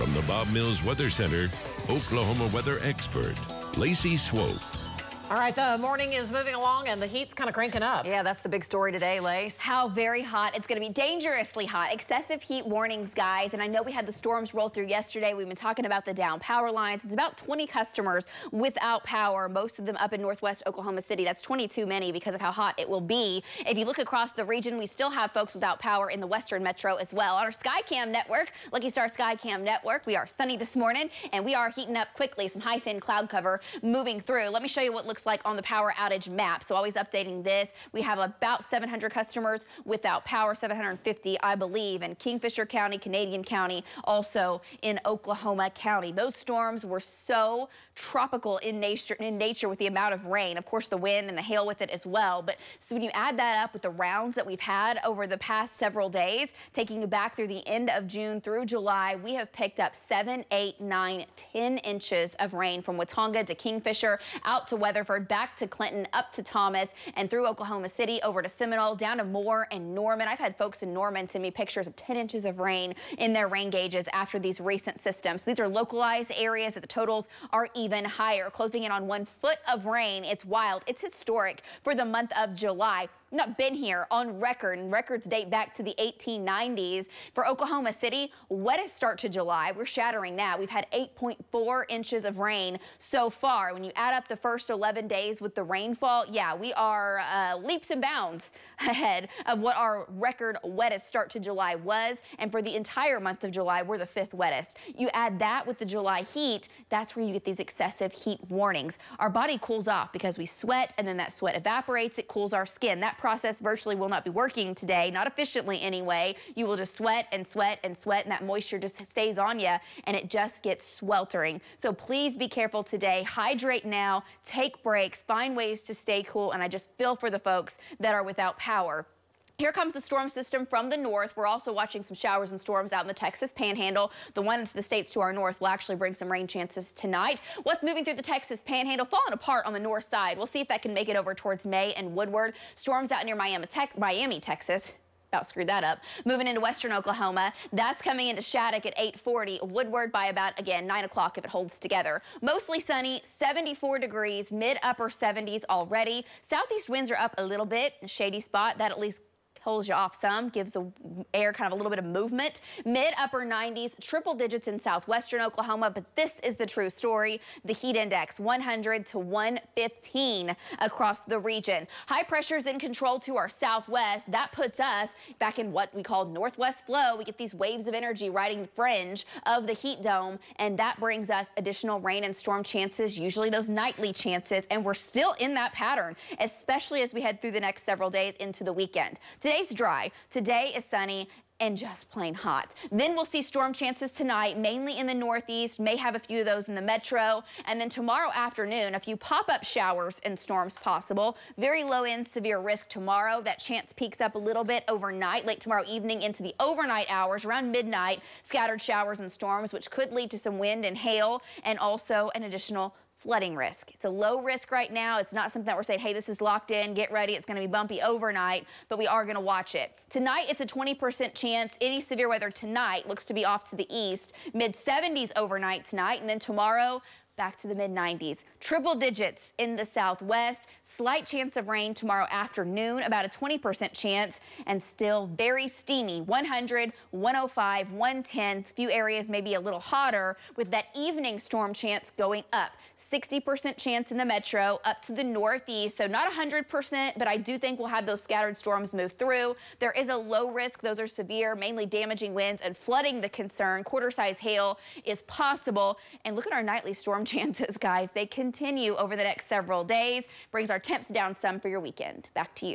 From the Bob Mills Weather Center, Oklahoma weather expert, Lacey Swope. All right, the morning is moving along and the heat's kind of cranking up. Yeah, that's the big story today, Lace. How very hot. It's going to be dangerously hot. Excessive heat warnings, guys. And I know we had the storms roll through yesterday. We've been talking about the down power lines. It's about 20 customers without power, most of them up in northwest Oklahoma City. That's 20 too many because of how hot it will be. If you look across the region, we still have folks without power in the western metro as well. On our SkyCam network, Lucky Star SkyCam network, we are sunny this morning and we are heating up quickly. Some high thin cloud cover moving through. Let me show you what it looks like on the power outage map. So always updating this. We have about 700 customers without power, 750, I believe, in Kingfisher County, Canadian County, also in Oklahoma County. Those storms were so tropical in nature with the amount of rain. Of course, the wind and the hail with it as well. But so when you add that up with the rounds that we've had over the past several days, taking you back through the end of June through July, we have picked up 7, 8, 9, 10 inches of rain from Watonga to Kingfisher, out to Weatherford, back to Clinton, up to Thomas, and through Oklahoma City, over to Seminole, down to Moore and Norman. I've had folks in Norman send me pictures of 10 inches of rain in their rain gauges after these recent systems. So these are localized areas that the totals are even higher, closing in on 1 foot of rain. It's wild. It's historic for the month of July. Not been here on record, and records date back to the 1890s. For Oklahoma City, wettest start to July. We're shattering that. We've had 8.4 inches of rain so far. When you add up the first 11 days with the rainfall, yeah, we are leaps and bounds ahead of what our record wettest start to July was. And for the entire month of July, we're the 5th wettest. You add that with the July heat, that's where you get these excessive heat warnings. Our body cools off because we sweat, and then that sweat evaporates. It cools our skin. That process virtually will not be working today, not efficiently anyway. You will just sweat and sweat and sweat, and that moisture just stays on you, and it just gets sweltering. So please be careful today. Hydrate now, take breaks, find ways to stay cool, and I just feel for the folks that are without power. Here comes the storm system from the north. We're also watching some showers and storms out in the Texas Panhandle. The one to the states to our north will actually bring some rain chances tonight. What's moving through the Texas Panhandle? Falling apart on the north side. We'll see if that can make it over towards May and Woodward. Storms out near Miami, Texas. About screwed that up. Moving into western Oklahoma, that's coming into Shattuck at 8:40. Woodward by about, again, 9 o'clock if it holds together. Mostly sunny, 74 degrees, mid-upper 70s already. Southeast winds are up a little bit. Shady spot, that at least holds you off some, gives the air kind of a little bit of movement. Mid-upper 90s, triple digits in southwestern Oklahoma, but this is the true story. The heat index, 100 to 115 across the region. High pressures in control to our southwest. That puts us back in what we call northwest flow. We get these waves of energy riding the fringe of the heat dome, and that brings us additional rain and storm chances, usually those nightly chances, and we're still in that pattern, especially as we head through the next several days into the weekend. Today's dry. Today is sunny and just plain hot. Then we'll see storm chances tonight, mainly in the northeast, may have a few of those in the metro. And then tomorrow afternoon, a few pop-up showers and storms possible. Very low end severe risk tomorrow. That chance peaks up a little bit overnight, late tomorrow evening into the overnight hours, around midnight. Scattered showers and storms, which could lead to some wind and hail, and also an additional flooding risk. It's a low risk right now. It's not something that we're saying, hey, this is locked in, get ready, it's going to be bumpy overnight, but we are going to watch it. Tonight, it's a 20% chance. Any severe weather tonight looks to be off to the east. Mid-70s overnight tonight, and then tomorrow, back to the mid-90s. Triple digits in the southwest. Slight chance of rain tomorrow afternoon, about a 20% chance, and still very steamy. 100, 105, 110. Few areas may be a little hotter with that evening storm chance going up. 60% chance in the metro, up to the northeast. So not 100%, but I do think we'll have those scattered storms move through. There is a low risk. Those are severe, mainly damaging winds and flooding the concern. Quarter-size hail is possible. And look at our nightly storm chances, guys. They continue over the next several days. Brings our temps down some for your weekend. Back to you.